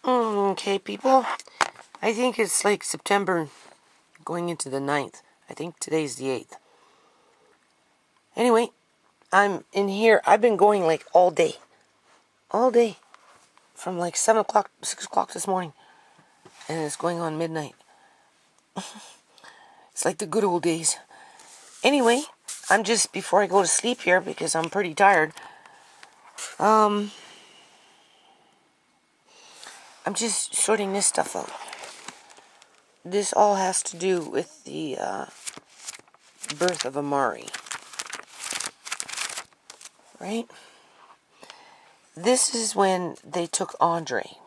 Okay, people. I think it's like September going into the 9th. I think today's the 8th. Anyway, I'm in here. I've been going like all day. All day. From like 7 o'clock, 6 o'clock this morning. And it's going on midnight. It's like the good old days. Anyway, I'm just, before I go to sleep here, because I'm pretty tired, I'm just sorting this stuff out. This all has to do with the birth of Amari. Right? This is when they took Andre.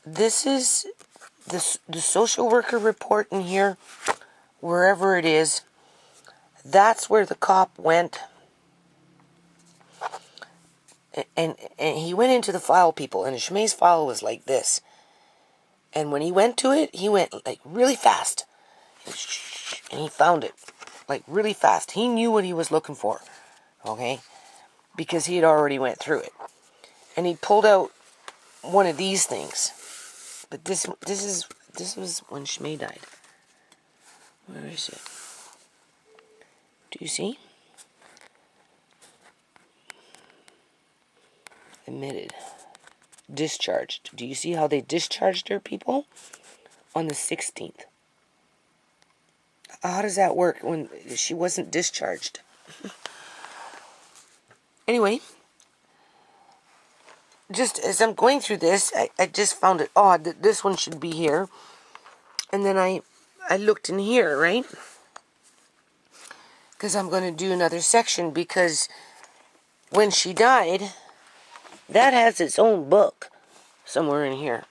This is the social worker report in here, wherever it is. That's where the cop went. And he went into the file, people, and ShaMay's file was like this. And when he went to it, he went like really fast. And he found it like really fast. He knew what he was looking for. Okay? Because he had already went through it. And he pulled out one of these things. But this was when ShaMay died. Where is it? Do you see? Admitted. Discharged. Do you see how they discharged her, people? On the 16th. How does that work when she wasn't discharged? Anyway, just as I'm going through this, I just found it odd that this one should be here. And then I looked in here, right? Because I'm going to do another section, because when she died, that has its own book somewhere in here.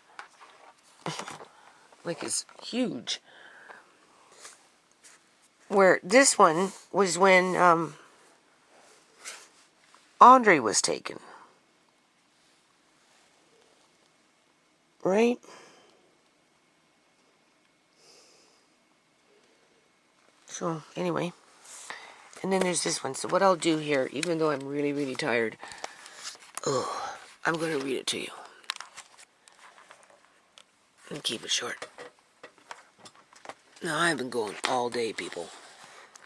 Like, it's huge. Where this one was when Andre was taken. Right? So, anyway. And then there's this one. So what I'll do here, even though I'm really, really tired, I'm going to read it to you. And keep it short. Now, I've been going all day, people.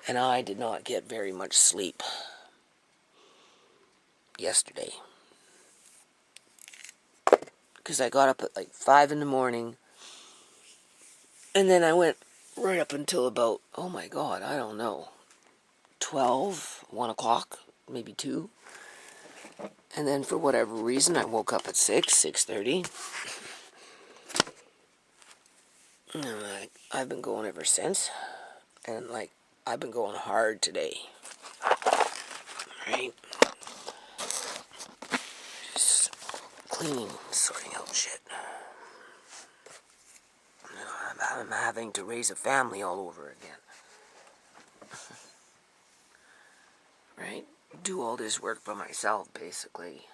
And I did not get very much sleep yesterday. Because I got up at like 5 in the morning. And then I went right up until about, oh my God, I don't know, 12, 1 o'clock, maybe 2. And then for whatever reason, I woke up at 6, 6:30. And I've been going ever since. And like, I've been going hard today. Right? Just cleaning, sorting out shit. I'm having to raise a family all over again. Right? Do all this work by myself, basically.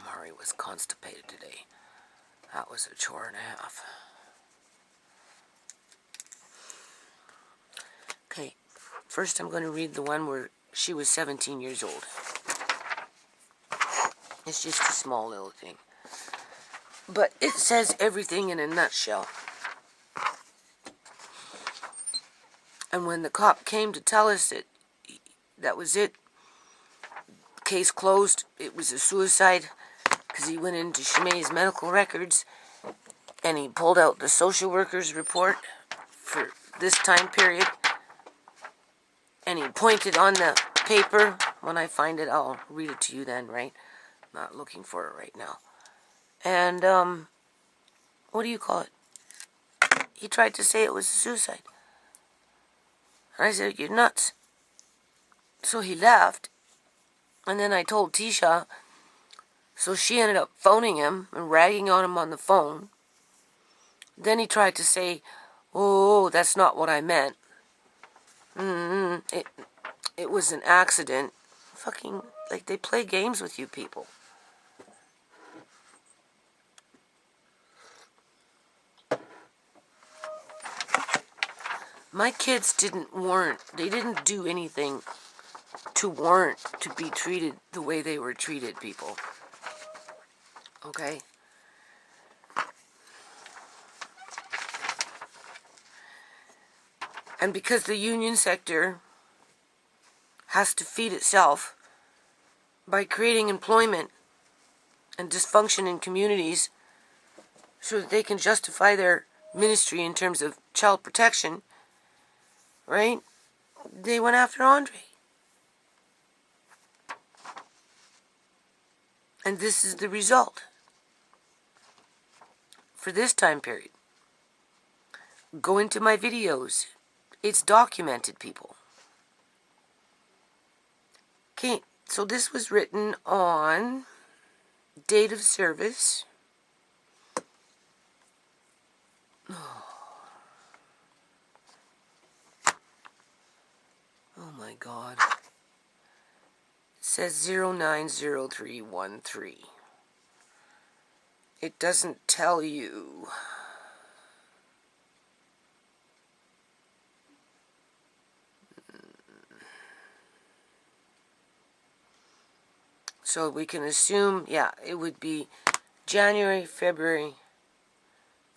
Mari was constipated today. That was a chore and a half. Okay, first I'm going to read the one where she was 17 years old. It's just a small little thing. But it says everything in a nutshell. And when the cop came to tell us that was it, case closed, it was a suicide, because he went into ShaMay's medical records and he pulled out the social worker's report for this time period, and he pointed on the paper. When I find it, I'll read it to you then, right? I'm not looking for it right now. And, what do you call it? He tried to say it was a suicide. And I said, you're nuts. So he left. And then I told Tisha. So she ended up phoning him and ragging on him on the phone. Then he tried to say, oh, that's not what I meant. It was an accident. Fucking, like, they play games with you people. My kids they didn't do anything to warrant to be treated the way they were treated, people. Okay? And because the union sector has to feed itself by creating employment and dysfunction in communities so that they can justify their ministry in terms of child protection, right? They went after Andre. And this is the result for this time period. Go into my videos. It's documented, people. Okay, so this was written on date of service. Oh my God. It says 090313. It doesn't tell you. So we can assume, yeah, it would be January, February,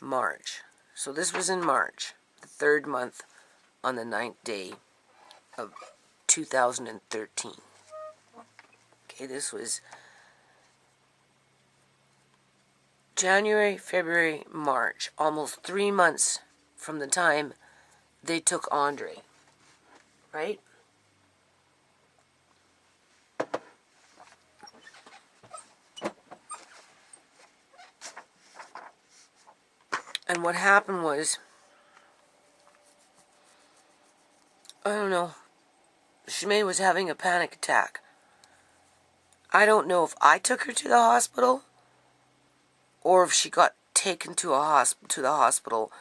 March. So this was in March, the 3rd month, on the 9th day of 2013. Okay, this was January, February, March. Almost 3 months from the time they took Andre. Right? And what happened was, I don't know, ShaMay was having a panic attack. I don't know if I took her to the hospital or if she got taken to the hospital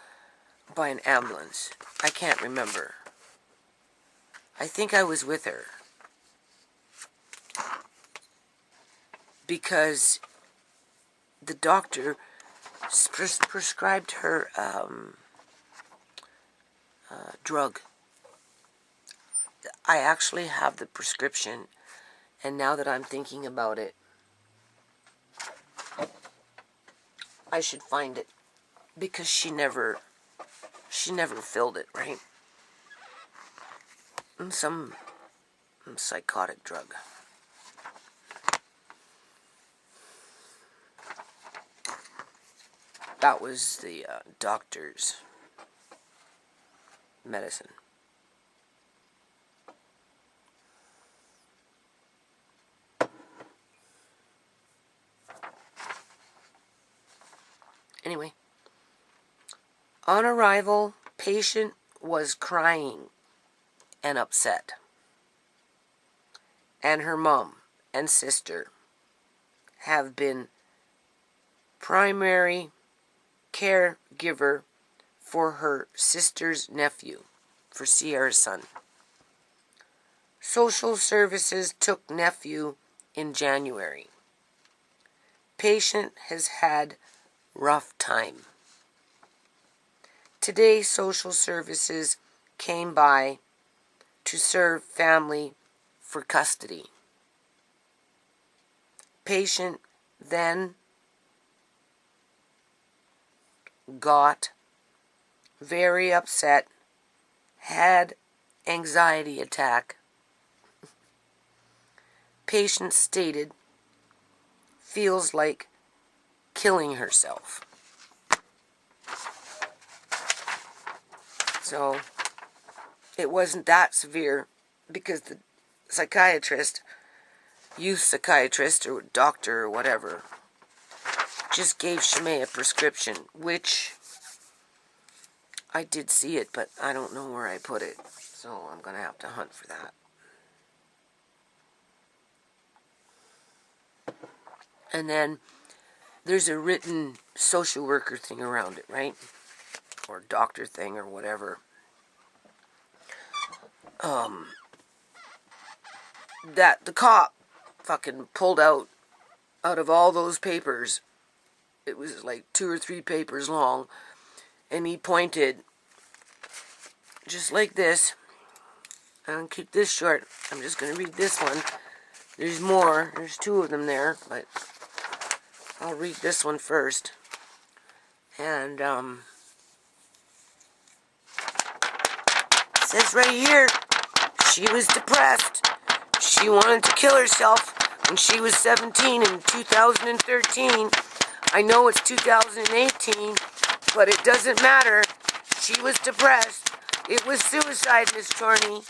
by an ambulance. I can't remember. I think I was with her. Because the doctor prescribed her drug. I actually have the prescription, and now that I'm thinking about it, I should find it, because she never filled it, right? And some psychotic drug. That was the doctor's medicine. Anyway, on arrival, patient was crying and upset. And her mom and sister have been primary caregiver for her sister's nephew, for Sierra's son. Social services took nephew in January. Patient has had rough time. Today, social services came by to serve family for custody. Patient then got very upset, had anxiety attack. Patient stated feels like killing herself. So it wasn't that severe because the psychiatrist, youth psychiatrist or doctor or whatever, just gave ShaMay a prescription, which I did see it, but I don't know where I put it. So I'm going to have to hunt for that. And then there's a written social worker thing around it, right? Or doctor thing or whatever. That the cop fucking pulled out of all those papers. It was like 2 or 3 papers long. And he pointed just like this. I'll keep this short. I'm just going to read this one. There's more. There's two of them there, but I'll read this one first. And, it says right here, she was depressed. She wanted to kill herself when she was 17 in 2013. I know it's 2018, but it doesn't matter. She was depressed. It was suicide, Miss Chorney.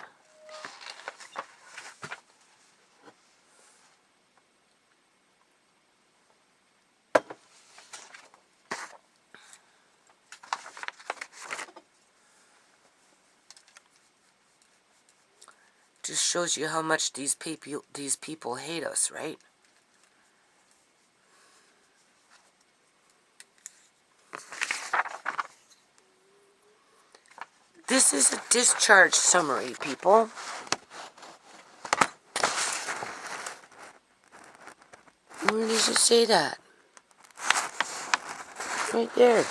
Just shows you how much these people hate us, right? This is a discharge summary, people. Where does it say that? Right there.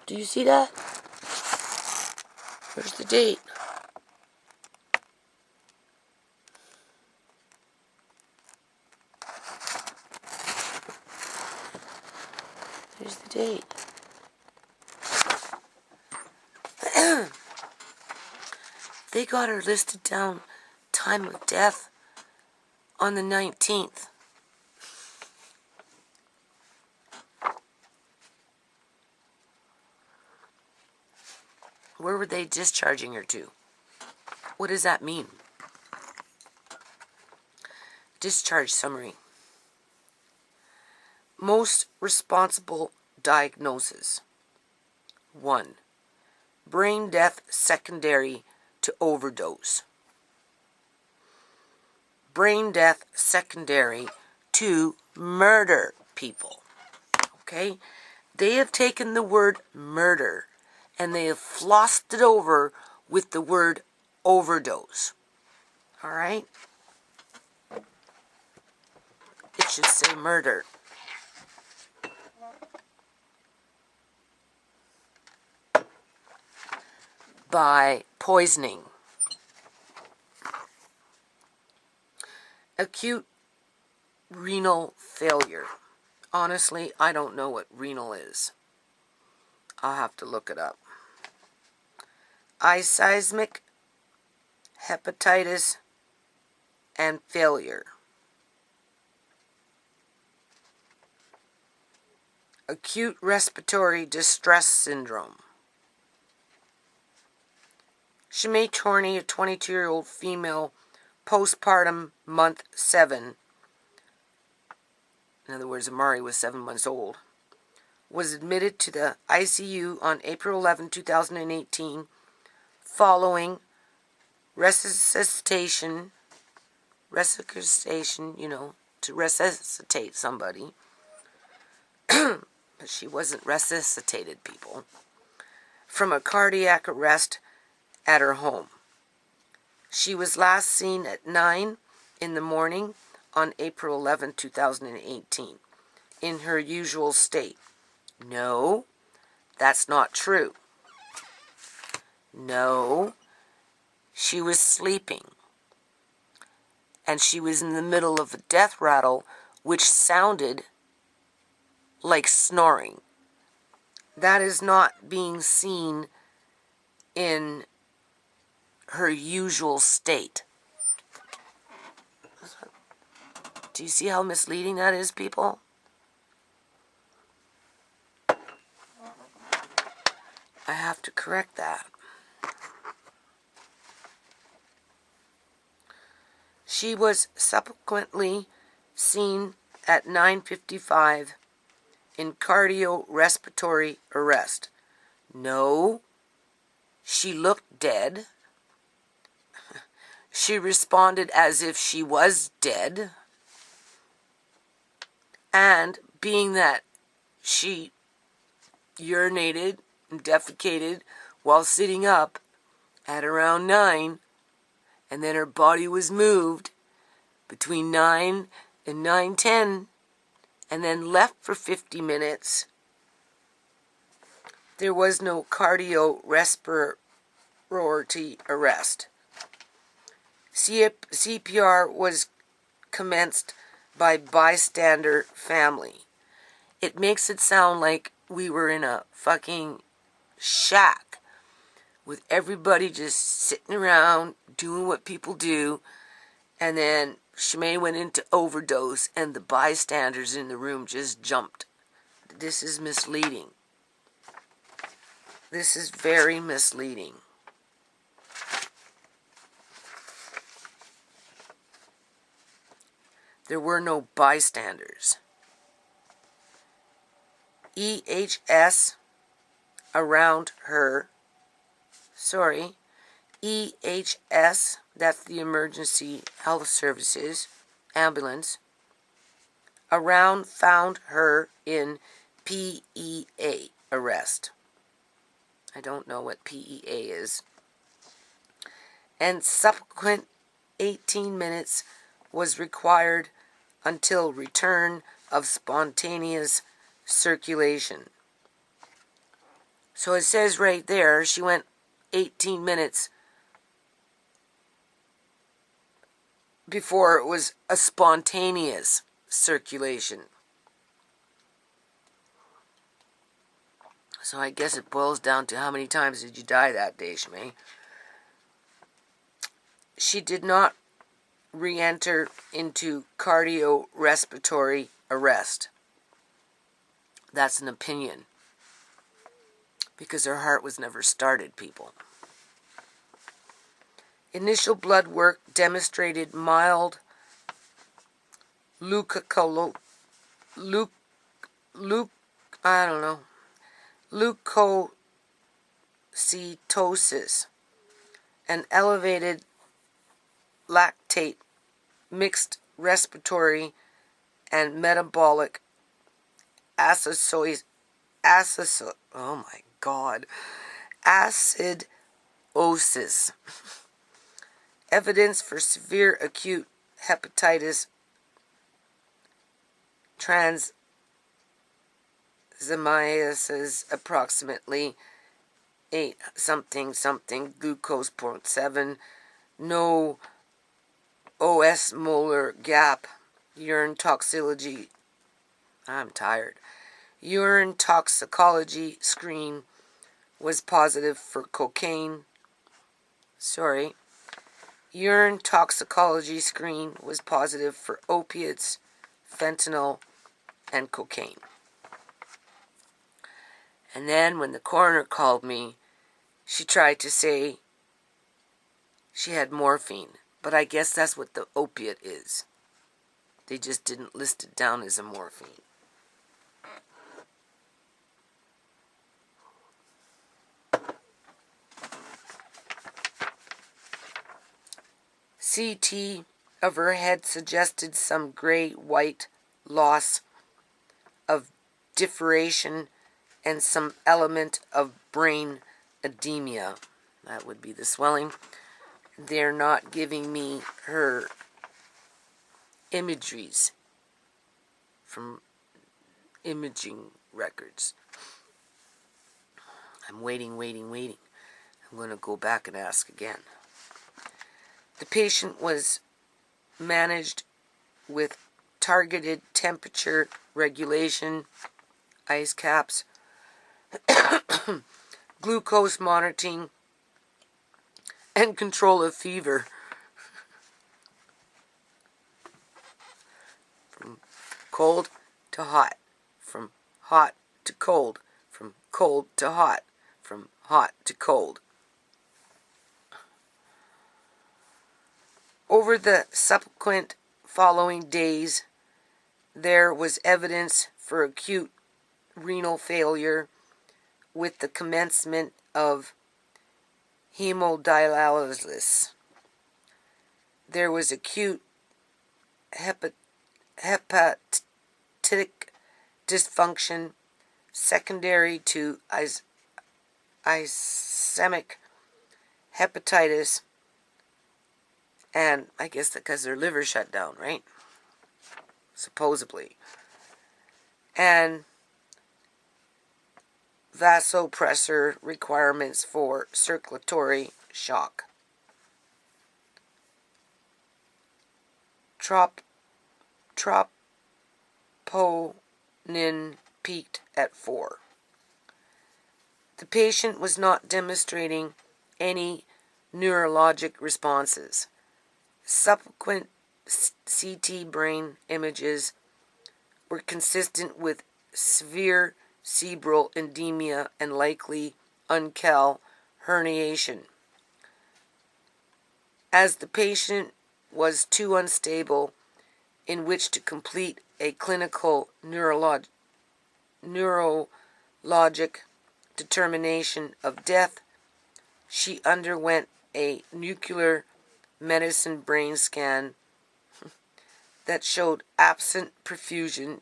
Do you see that? Where's the date? There's the date. They got her listed down, time of death, on the 19th. Where were they discharging her to? What does that mean? Discharge summary. Most responsible diagnosis. 1. Brain death secondary to overdose. Brain death secondary to murder, people. Okay? They have taken the word murder and they have flossed it over with the word overdose. Alright? It should say murder. By poisoning. Acute renal failure. Honestly, I don't know what renal is. I'll have to look it up. Aseismic hepatitis and failure. Acute respiratory distress syndrome. ShaMay Chorney, a 22-year-old female, postpartum, month 7. In other words, Amari was 7 months old. Was admitted to the ICU on April 11, 2018, following resuscitation, to resuscitate somebody. But she wasn't resuscitated, people. From a cardiac arrest at her home. She was last seen at 9 in the morning on April 11, 2018, in her usual state. No, that's not true. No, she was sleeping. And she was in the middle of a death rattle, which sounded like snoring. That is not being seen in her usual state. Do you see how misleading that is, people? I have to correct that. She was subsequently seen at 9:55 in cardiorespiratory arrest. No, she looked dead. She responded as if she was dead. And being that she urinated and defecated while sitting up at around 9, and then her body was moved between 9 and 9:10, and then left for 50 minutes, there was no cardiorespiratory casualty arrest. CPR was commenced by bystander family. It makes it sound like we were in a fucking shack with everybody just sitting around doing what people do, and then ShaMay went into overdose and the bystanders in the room just jumped. This is misleading. This is very misleading. There were no bystanders. EHS around her. EHS, that's the Emergency Health Services, ambulance, around found her in PEA arrest. I don't know what PEA is. And subsequent 18 minutes was required until return of spontaneous circulation. So it says right there, she went 18 minutes before it was a spontaneous circulation. So I guess it boils down to how many times did you die that day, ShaMay? She did not re-enter into cardiorespiratory arrest. That's an opinion, because her heart was never started, people. Initial blood work demonstrated mild leukocytosis and elevated lactate, mixed respiratory and metabolic acidosis. Oh my God. Acidosis. Evidence for severe acute hepatitis transaminosis, approximately 8 something glucose 0.7, no OS molar gap, urine toxicology. I'm tired. Urine toxicology screen was positive for cocaine. Urine toxicology screen was positive for opiates, fentanyl, and cocaine. And then when the coroner called me, she tried to say she had morphine. But I guess that's what the opiate is. They just didn't list it down as a morphine. CT of her head suggested some gray-white loss of differentiation and some element of brain edema. That would be the swelling. They're not giving me her imageries from imaging records. I'm waiting. I'm going to go back and ask again. The patient was managed with targeted temperature regulation, ice caps, glucose monitoring, and control of fever. From cold to hot, from hot to cold, from cold to hot, from hot to cold. Over the subsequent following days, there was evidence for acute renal failure with the commencement of hemodialysis. There was acute hepatic dysfunction secondary to ischemic hepatitis, and I guess because their liver shut down, right? Supposedly. And vasopressor requirements for circulatory shock. Troponin peaked at 4. The patient was not demonstrating any neurologic responses. Subsequent CT brain images were consistent with severe cerebral edema and likely uncal herniation. As the patient was too unstable in which to complete a clinical neurologic determination of death, she underwent a nuclear medicine brain scan that showed absent perfusion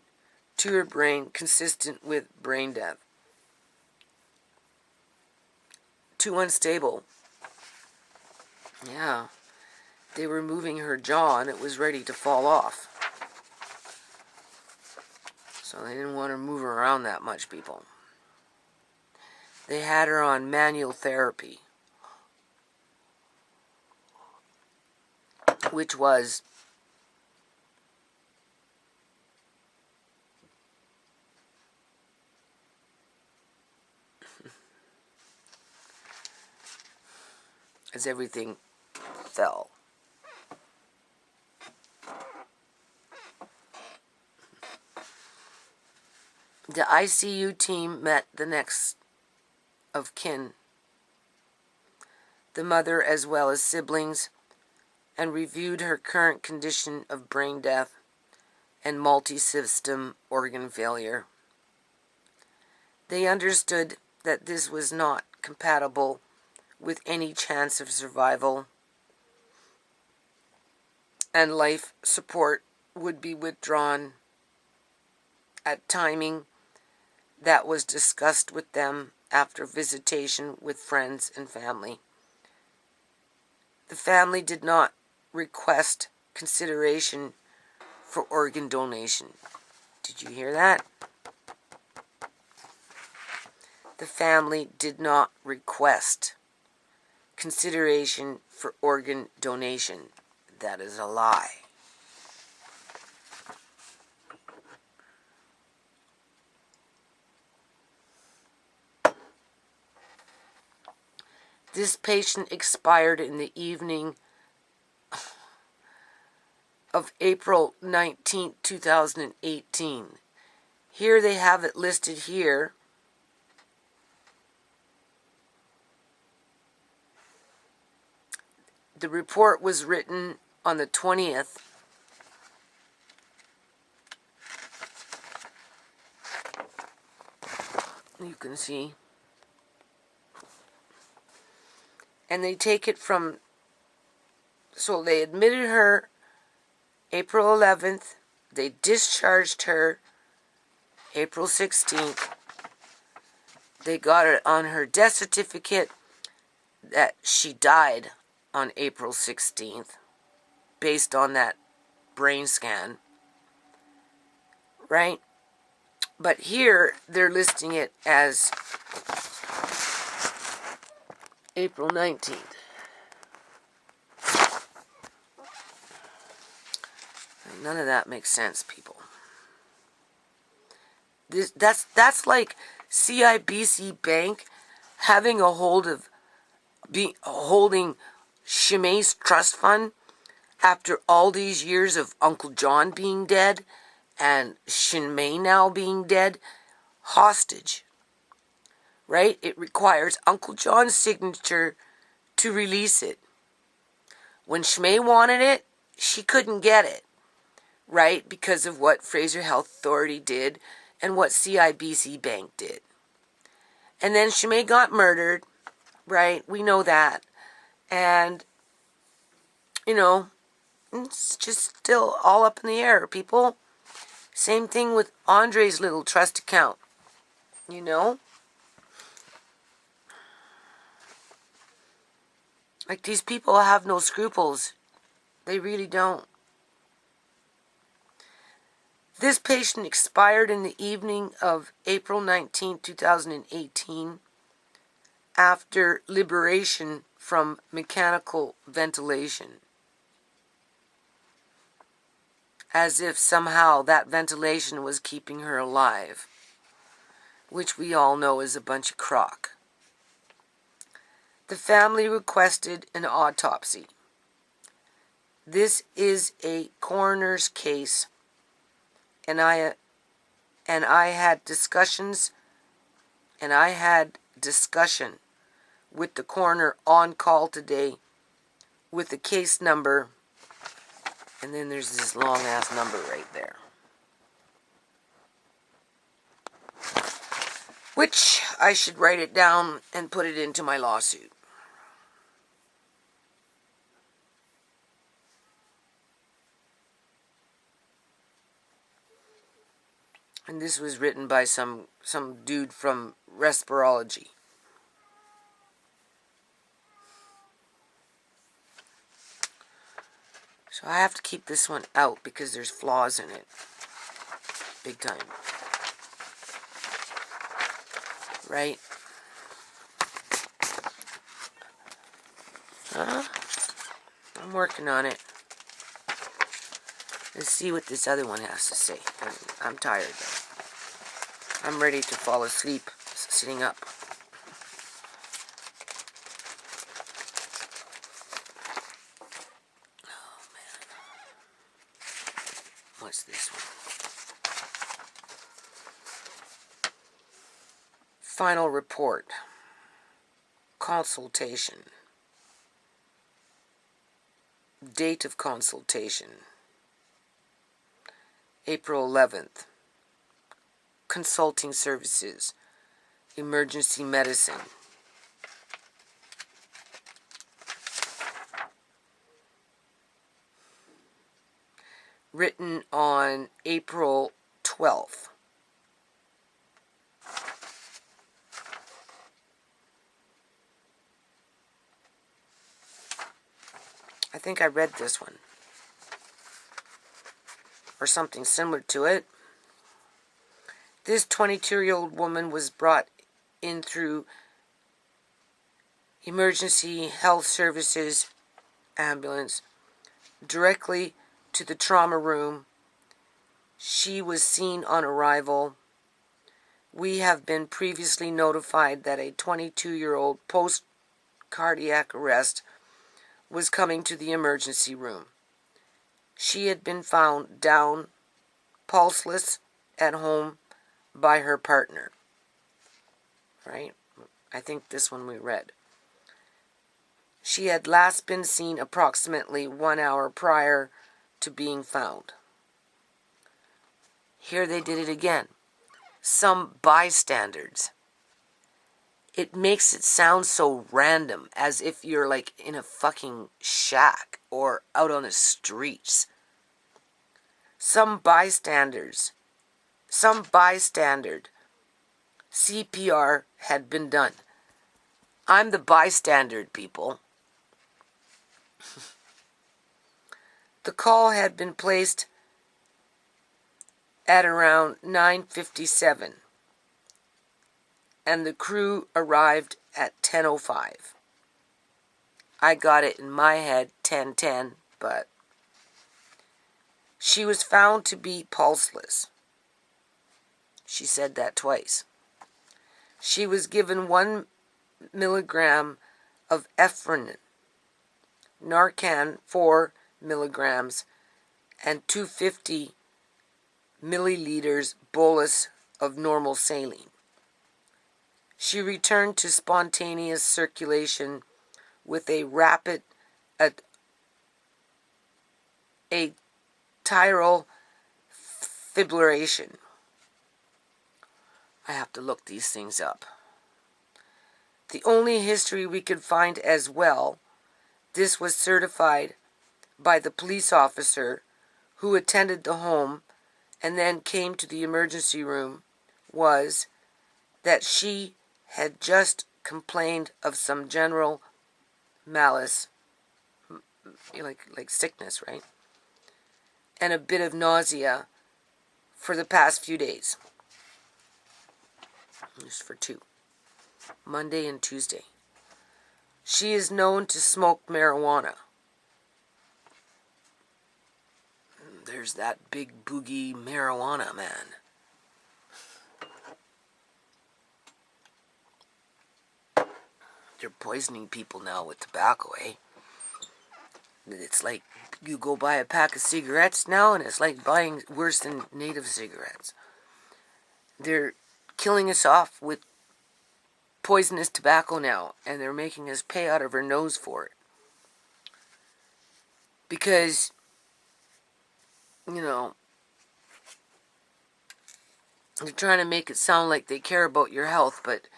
to her brain consistent with brain death. Too unstable. Yeah. They were moving her jaw and it was ready to fall off. So they didn't want to move her around that much, people. They had her on manual therapy, which was as everything fell. The ICU team met the next of kin, the mother as well as siblings, and reviewed her current condition of brain death and multi-system organ failure. They understood that this was not compatible with any chance of survival, and life support would be withdrawn at timing that was discussed with them after visitation with friends and family. The family did not request consideration for organ donation. Did you hear that? The family did not request consideration for organ donation. That is a lie. This patient expired in the evening of April 19, 2018. Here they have it listed here. The report was written on the 20th. You can see. And they take it from, so they admitted her April 11th. They discharged her April 16th. They got it on her death certificate that she died on April 16th based on that brain scan, right? But here they're listing it as April 19th. None of that makes sense, people. That's like CIBC Bank having a hold of holding ShaMay's trust fund after all these years of Uncle John being dead and ShaMay now being dead, hostage. Right? It requires Uncle John's signature to release it. When ShaMay wanted it, she couldn't get it. Right? Because of what Fraser Health Authority did and what CIBC Bank did. And then ShaMay got murdered. Right? We know that. And, you know, it's just still all up in the air, people. Same thing with Andre's little trust account. You know? Like, these people have no scruples. They really don't. This patient expired in the evening of April 19, 2018, after liberation from mechanical ventilation, as if somehow that ventilation was keeping her alive, which we all know is a bunch of crock. The family requested an autopsy. This is a coroner's case, and I had discussion with the coroner on call today with the case number, and then there's this long ass number right there, which I should write it down and put it into my lawsuit. And this was written by some dude from respirology. So I have to keep this one out because there's flaws in it. Big time. Right? I'm working on it. Let's see what this other one has to say. I'm tired though. I'm ready to fall asleep sitting up. Oh man. What's this one? Final report. Consultation. Date of consultation. April 11th. Consulting services. Emergency medicine. Written on April 12th. I think I read this one. Or something similar to it. This 22-year-old woman was brought in through emergency health services ambulance directly to the trauma room. She was seen on arrival. We have been previously notified that a 22-year-old post-cardiac arrest was coming to the emergency room. She had been found down, pulseless, at home by her partner. Right? I think this one we read. She had last been seen approximately 1 hour prior to being found. Here they did it again. Some bystanders. It makes it sound so random, as if you're like in a fucking shack or out on the streets. Some bystanders. Some bystander. CPR had been done. I'm the bystander, people. The call had been placed at around 9:57. And the crew arrived at 10:05. I got it in my head 10:10, but she was found to be pulseless. She said that twice. She was given 1 milligram of Epinephrine, Narcan 4 milligrams, and 250 milliliters bolus of normal saline. She returned to spontaneous circulation with a rapid atrial fibrillation. I have to look these things up. The only history we could find as well, this was certified by the police officer who attended the home and then came to the emergency room, was that she had just complained of some general malaise, like sickness, right? And a bit of nausea for the past few days. Just for 2. Monday and Tuesday. She is known to smoke marijuana. There's that big boogie marijuana man. They're poisoning people now with tobacco, eh? It's like you go buy a pack of cigarettes now, and it's like buying worse than native cigarettes. They're killing us off with poisonous tobacco now, and they're making us pay out of our nose for it. Because, you know, they're trying to make it sound like they care about your health, but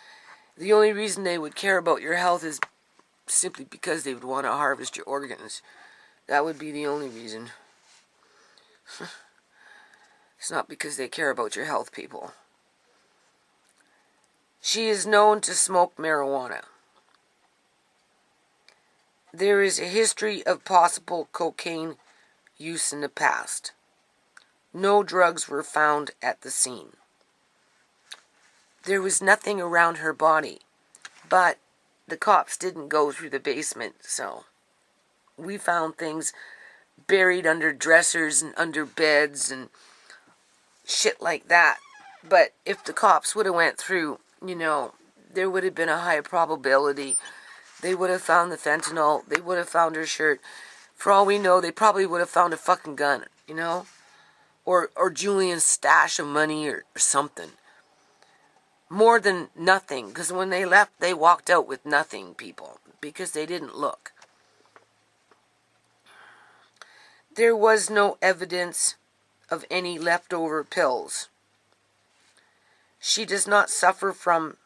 the only reason they would care about your health is simply because they would want to harvest your organs. That would be the only reason. It's not because they care about your health, people. She is known to smoke marijuana. There is a history of possible cocaine use in the past. No drugs were found at the scene. There was nothing around her body, but the cops didn't go through the basement, so we found things buried under dressers and under beds and shit like that. But if the cops would have went through, you know, there would have been a high probability. They would have found the fentanyl. They would have found her shirt. For all we know, they probably would have found a fucking gun, you know? Or Julian's stash of money or something. More than nothing, because when they left, they walked out with nothing, people, because they didn't look. There was no evidence of any leftover pills. She does suffer from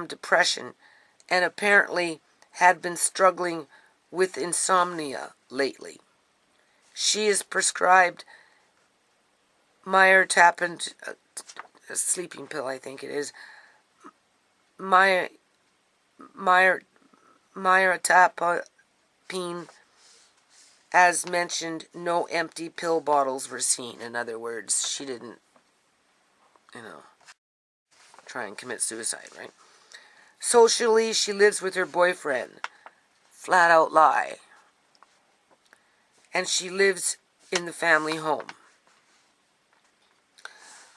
depression and apparently had been struggling with insomnia lately. She is prescribed Myertapine, a sleeping pill, I think it is. Myertapine. As mentioned, no empty pill bottles were seen. In other words, she didn't, try and commit suicide, right? Socially, she lives with her boyfriend. Flat out lie. And she lives in the family home.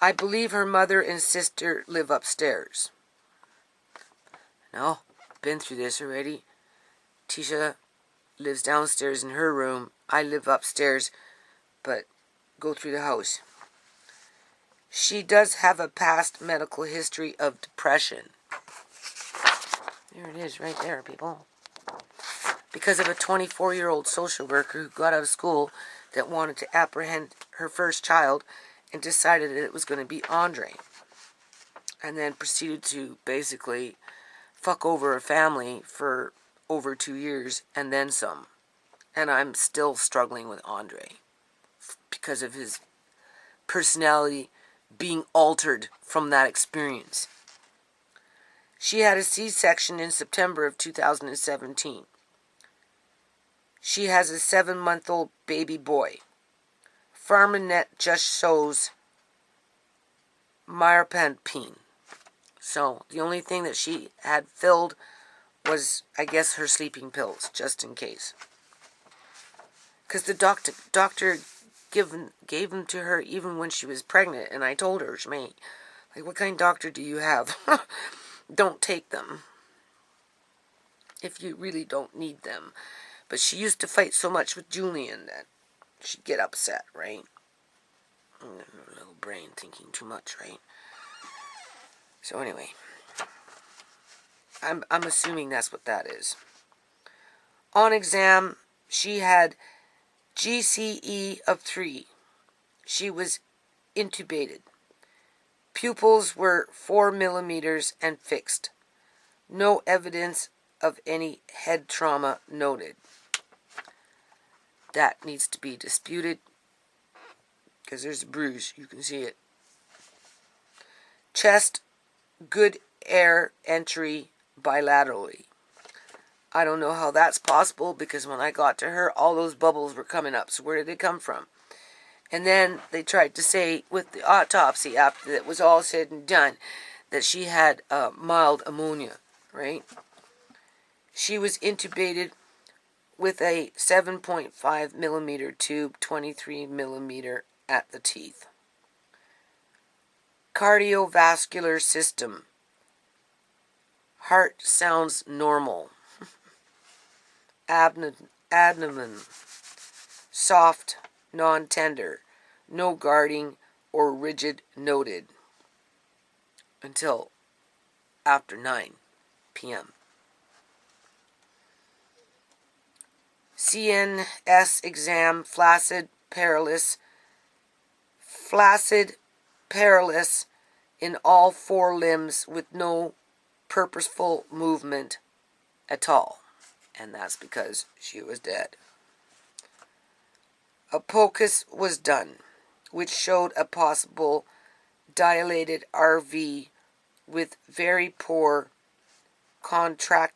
I believe her mother and sister live upstairs. No, been through this already. Tisha lives downstairs in her room. I live upstairs, but go through the house. She does have a past medical history of depression. There it is, right there, people. Because of a 24-year-old social worker who got out of school that wanted to apprehend her first child and decided that it was going to be Andre. And then proceeded to basically fuck over a family for over 2 years and then some. And I'm still struggling with Andre because of his personality being altered from that experience. She had a C-section in September of 2017. She has a 7-month-old baby boy. Pharmanet just shows Myertapine. So the only thing that she had filled was, I guess, her sleeping pills, just in case. Because the doctor gave them to her even when she was pregnant, and I told her, ShaMay, like, what kind of doctor do you have? Don't take them if you really don't need them. But she used to fight so much with Julian that she'd get upset, right? Her little brain thinking too much, right? So anyway, I'm assuming that's what that is. On exam, she had GCE of 3. She was intubated. Pupils were 4 millimeters and fixed. No evidence of any head trauma noted. That needs to be disputed because there's a bruise. You can see it. Chest, good air entry bilaterally. I don't know how that's possible because when I got to her, all those bubbles were coming up. So where did they come from? And then they tried to say with the autopsy after it was all said and done that she had mild pneumonia, right? She was intubated with a 7.5 millimeter tube, 23 millimeter at the teeth. Cardiovascular system. Heart sounds normal. Abdomen. Soft, non-tender. No guarding or rigid noted. Until after 9 p.m. CNS exam, flaccid paralysis in all 4 limbs with no purposeful movement at all. And that's because she was dead. A POCUS was done, which showed a possible dilated RV with very poor contractility.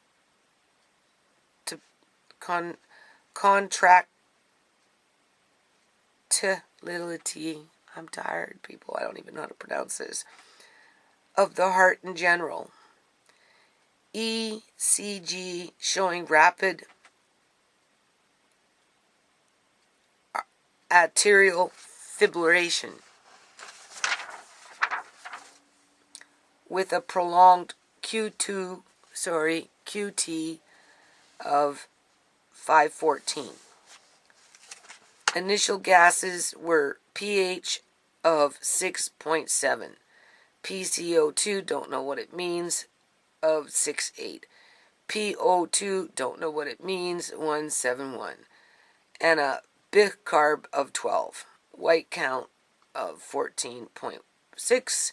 I'm tired, people. I don't even know how to pronounce this. Of the heart in general. ECG showing rapid arterial fibrillation with a prolonged QT of 514. Initial gases were pH of 6.7. PCO2, don't know what it means, of 6.8. PO2, don't know what it means, 171. And a bicarb of 12. White count of 14.6.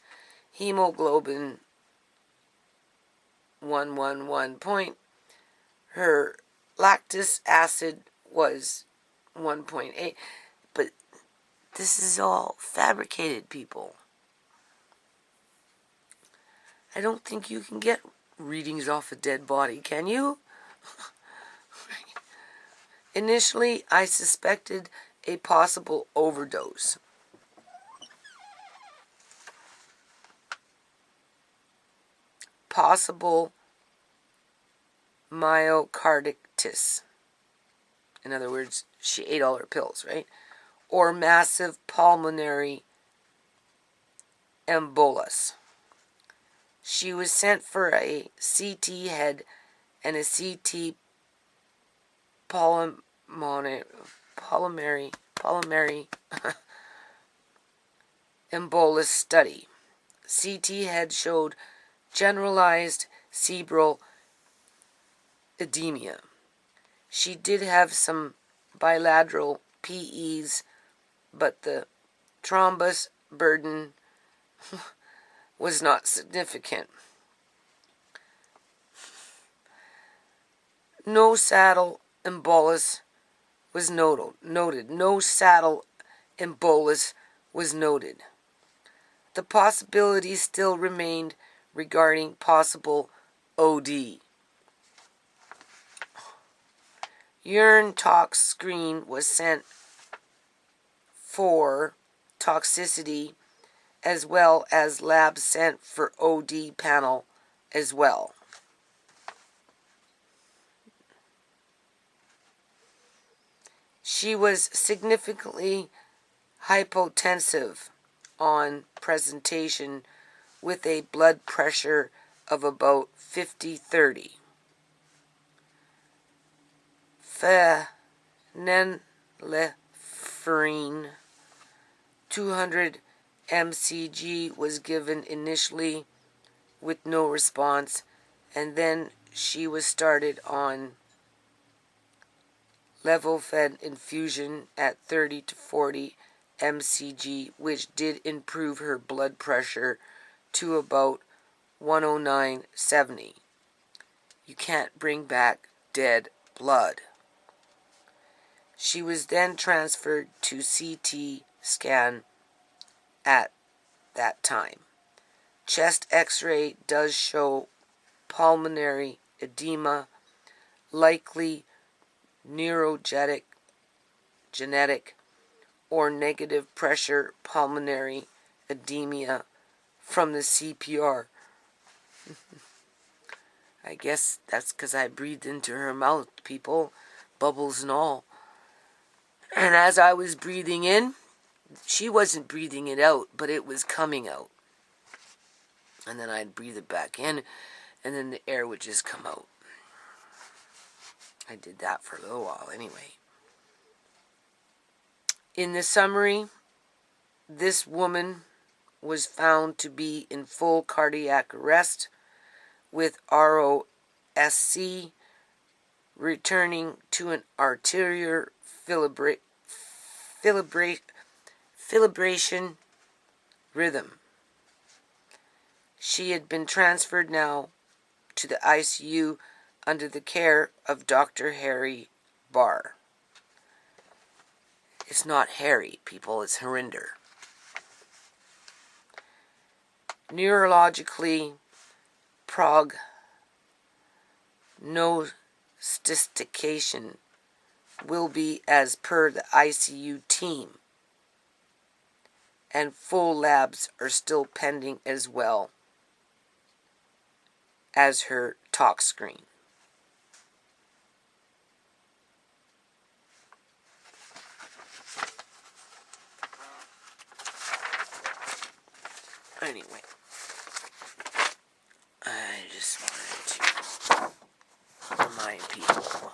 Hemoglobin 111 point. Her lactic acid was 1.8. But this is all fabricated, people. I don't think you can get readings off a dead body, can you? Initially, I suspected a possible overdose. Possible myocarditis. In other words, she ate all her pills, right? Or massive pulmonary embolus. She was sent for a CT head and a CT pulmonary embolus study. CT head showed generalized cerebral edema. She did have some bilateral PEs, but the thrombus burden was not significant. No saddle embolus was noted. No saddle embolus was noted. The possibility still remained regarding possible OD. Urine tox screen was sent for toxicity, as well as labs sent for OD panel as well. She was significantly hypotensive on presentation with a blood pressure of about 50/30. Phenylephrine 200 mcg was given initially with no response, and then she was started on level-fed infusion at 30 to 40 mcg, which did improve her blood pressure to about 109/70. You can't bring back dead blood. She was then transferred to CT scan at that time. Chest x-ray does show pulmonary edema, likely genetic or negative pressure pulmonary edema from the CPR I guess that's because I breathed into her mouth, people, bubbles and all. And as I was breathing in, she wasn't breathing it out, but it was coming out. And then I'd breathe it back in, and then the air would just come out. I did that for a little while anyway. In the summary, this woman was found to be in full cardiac arrest with ROSC returning to an arterial fibrillation rhythm. She had been transferred now to the ICU under the care of Dr. Harry Barr. It's not Harry, people, it's Harinder. Neurologically, prognostication will be as per the ICU team, and full labs are still pending as well as her tox screen. Anyway, I just wanted to remind people